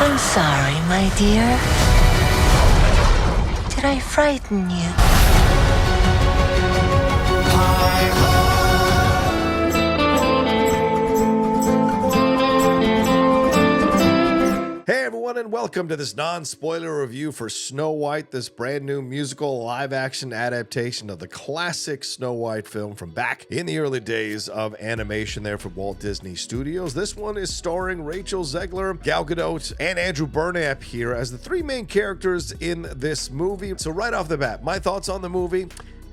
I'm sorry, my dear. Did I frighten you? Hey everyone, and welcome to this non-spoiler review for Snow White, this brand new musical live-action adaptation of the classic Snow White film from back in the early days of animation there from Walt Disney Studios. This one is starring Rachel Zegler, Gal Gadot, and Andrew Burnap here as the three main characters in this movie. So right off the bat, my thoughts on the movie.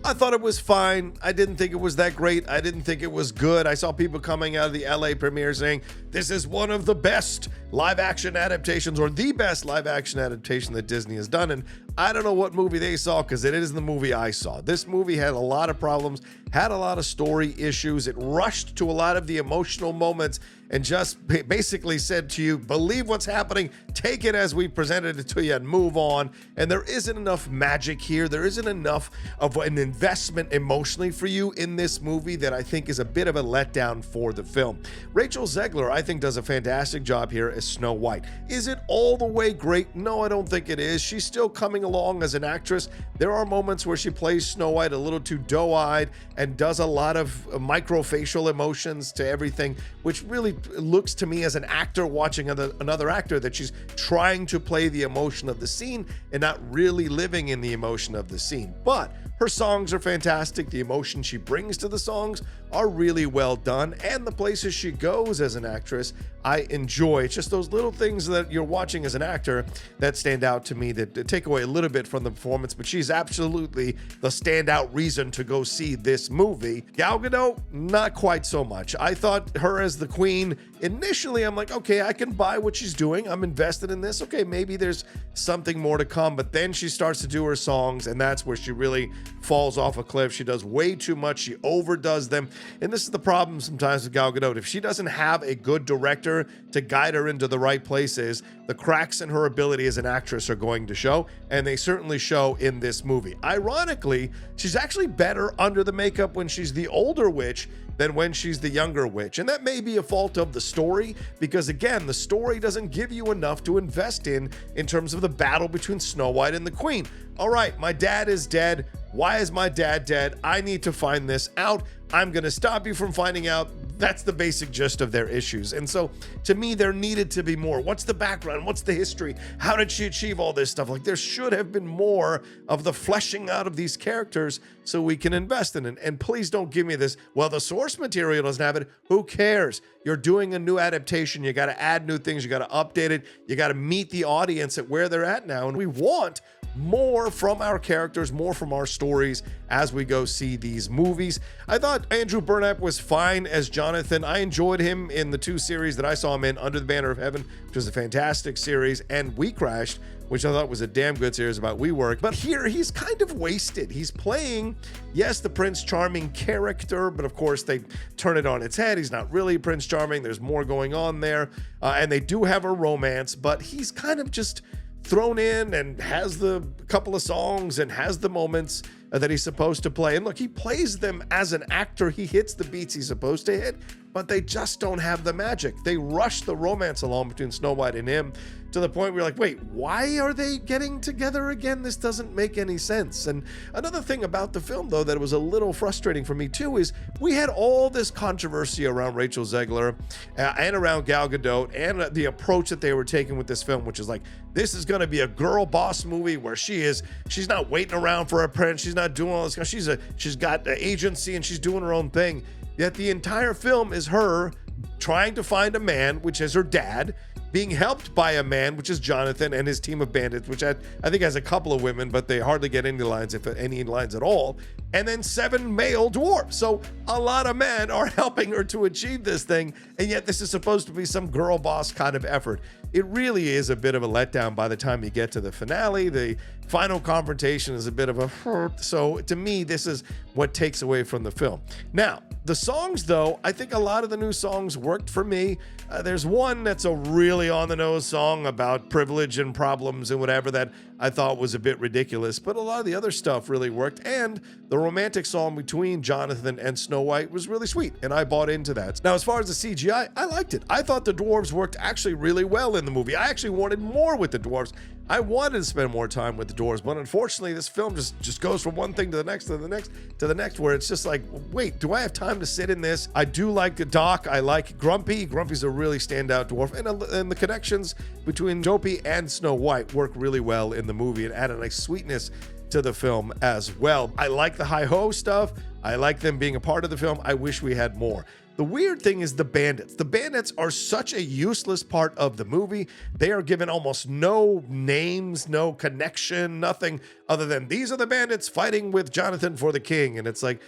I thought it was fine. I didn't think it was that great. I didn't think it was good. I saw people coming out of the LA premiere saying this is one of the best live action adaptations or the best live action adaptation that Disney has done. And I don't know what movie they saw because it is the movie I saw. This movie had a lot of problems, had a lot of story issues. It rushed to a lot of the emotional moments and just basically said to you, believe what's happening, take it as we presented it to you and move on. And there isn't enough magic here. There isn't enough of an investment emotionally for you in this movie that I think is a bit of a letdown for the film. Rachel Zegler, I think, does a fantastic job here as Snow White. Is it all the way great? No, I don't think it is. She's still coming along as an actress. There are moments where she plays Snow White a little too doe-eyed and does a lot of microfacial emotions to everything, which really looks to me as an actor watching another actor that she's trying to play the emotion of the scene and not really living in the emotion of the scene. But her songs are fantastic. The emotion she brings to the songs are really well done, and the places she goes as an actress, I enjoy. It's just those little things that you're watching as an actor that stand out to me that take away a little bit from the performance, but she's absolutely the standout reason to go see this movie. Gal Gadot, not quite so much. I thought her as the queen, initially I'm like, okay, I can buy what she's doing. I'm invested in this. Okay, maybe there's something more to come, but then she starts to do her songs, and that's where she really falls off a cliff. She does way too much. She overdoes them. And this is the problem sometimes with Gal Gadot. If she doesn't have a good director to guide her into the right places, the cracks in her ability as an actress are going to show, and they certainly show in this movie. Ironically, she's actually better under the makeup when she's the older witch than when she's the younger witch. And that may be a fault of the story, because again, the story doesn't give you enough to invest in terms of the battle between Snow White and the Queen. All right, my dad is dead. Why is my dad dead? I need to find this out. I'm going to stop you from finding out. That's the basic gist of their issues. And so to me, there needed to be more. What's the background? What's the history? How did she achieve all this stuff? Like, there should have been more of the fleshing out of these characters so we can invest in it. And please don't give me this, well, the source material doesn't have it. Who cares? You're doing a new adaptation. You got to add new things. You got to update it. You got to meet the audience at where they're at now. And we want more from our characters, more from our stories as we go see these movies. I thought Andrew Burnap was fine as Jonathan. I enjoyed him in the two series that I saw him in, Under the Banner of Heaven, which was a fantastic series, and We Crashed, which I thought was a damn good series about WeWork. But here, he's kind of wasted. He's playing, yes, the Prince Charming character, but of course they turn it on its head. He's not really Prince Charming. There's more going on there. And they do have a romance, but he's kind of just thrown in and has the couple of songs and has the moments that he's supposed to play. And look, he plays them as an actor. He hits the beats he's supposed to hit, but they just don't have the magic. They rush the romance along between Snow White and him to the point where you're like, wait, why are they getting together again? This doesn't make any sense. And another thing about the film, though, that was a little frustrating for me too, is we had all this controversy around Rachel Zegler and around Gal Gadot and the approach that they were taking with this film, which is like, this is going to be a girl boss movie where she's not waiting around for a prince. She's not doing all this. She's got an agency and she's doing her own thing. Yet the entire film is her trying to find a man, which is her dad, being helped by a man, which is Jonathan and his team of bandits, which I think has a couple of women, but they hardly get any lines, if any lines at all, and then 7 male dwarfs. So a lot of men are helping her to achieve this thing, and yet this is supposed to be some girl boss kind of effort. It really is a bit of a letdown by the time you get to the finale. The final confrontation is a bit of a so to me, this is what takes away from the film. Now, the songs, though, I think a lot of the new songs worked for me. There's one that's a really on-the-nose song about privilege and problems and whatever that I thought was a bit ridiculous, but a lot of the other stuff really worked, and the romantic song between Jonathan and Snow White was really sweet, and I bought into that. Now, as far as the CGI, I liked it. I thought the dwarves worked actually really well in the movie. I actually wanted more with the dwarves. I wanted to spend more time with the dwarves, but unfortunately, this film just goes from one thing to the next, to the next, to the next, where it's just like, wait, do I have time to sit in this? I do like the Doc. I like Grumpy. Grumpy's a really standout dwarf, and the connections between Dopey and Snow White work really well in the movie and add a nice sweetness to the film as well. I like the hi-ho stuff. I like them being a part of the film. I wish we had more. The weird thing is the bandits. The bandits are such a useless part of the movie. They are given almost no names, no connection, nothing other than these are the bandits fighting with Jonathan for the king. And it's like,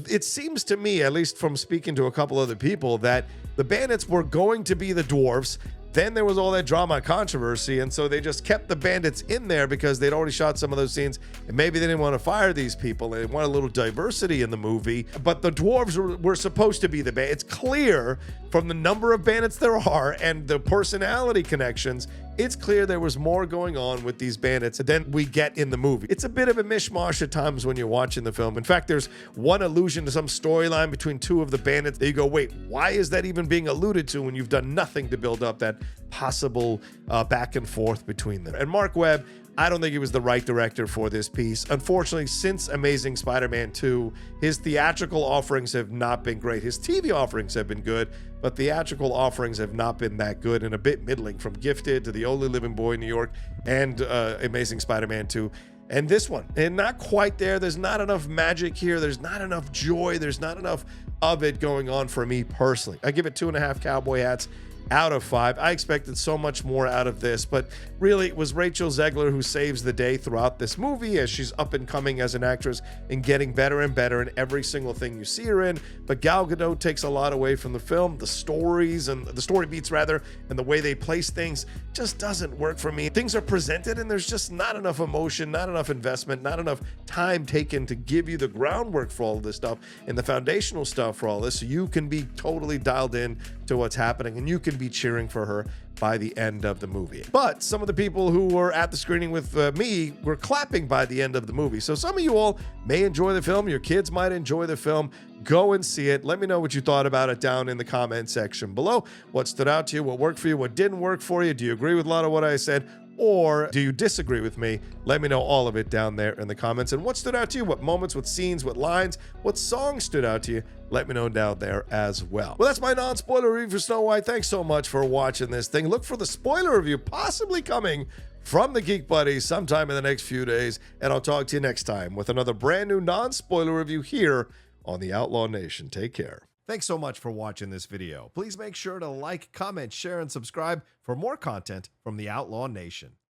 it seems to me, at least from speaking to a couple other people, that the bandits were going to be the dwarves. Then there was all that drama and controversy, and so they just kept the bandits in there because they'd already shot some of those scenes, and maybe they didn't want to fire these people. They want a little diversity in the movie, but the dwarves were supposed to be the bandits. It's clear from the number of bandits there are and the personality connections, it's clear there was more going on with these bandits than we get in the movie. It's a bit of a mishmash at times when you're watching the film. In fact, there's one allusion to some storyline between two of the bandits that you go, wait, why is that even being alluded to when you've done nothing to build up that possible back and forth between them? And Marc Webb, I don't think he was the right director for this piece. Unfortunately, since Amazing Spider-Man 2, his theatrical offerings have not been great. His TV offerings have been good, but theatrical offerings have not been that good and a bit middling, from Gifted to The Only Living Boy in New York and Amazing Spider-Man 2. And this one, and not quite there. There's not enough magic here. There's not enough joy. There's not enough of it going on for me personally. I give it 2.5 cowboy hats out of 5. I expected so much more out of this, but really it was Rachel Zegler who saves the day throughout this movie as she's up and coming as an actress and getting better and better in every single thing you see her in. But Gal Gadot takes a lot away from the film. The stories and the story beats rather, and the way they place things just doesn't work for me. Things are presented and there's just not enough emotion, not enough investment, not enough time taken to give you the groundwork for all of this stuff and the foundational stuff for all this, so you can be totally dialed in to what's happening and you can be cheering for her by the end of the movie. But some of the people who were at the screening with me were clapping by the end of the movie. So some of you all may enjoy the film. Your kids might enjoy the film. Go and see it. Let me know what you thought about it down in the comment section below. What stood out to you? What worked for you? What didn't work for you? Do you agree with a lot of what I said? Or do you disagree with me? Let me know all of it down there in the comments. And what stood out to you? What moments, what scenes, what lines, what songs stood out to you? Let me know down there as well. Well, that's my non-spoiler review for Snow White. Thanks so much for watching this thing. Look for the spoiler review possibly coming from the Geek Buddies sometime in the next few days. And I'll talk to you next time with another brand new non-spoiler review here on the Outlaw Nation. Take care. Thanks so much for watching this video. Please make sure to like, comment, share, and subscribe for more content from the Outlaw Nation.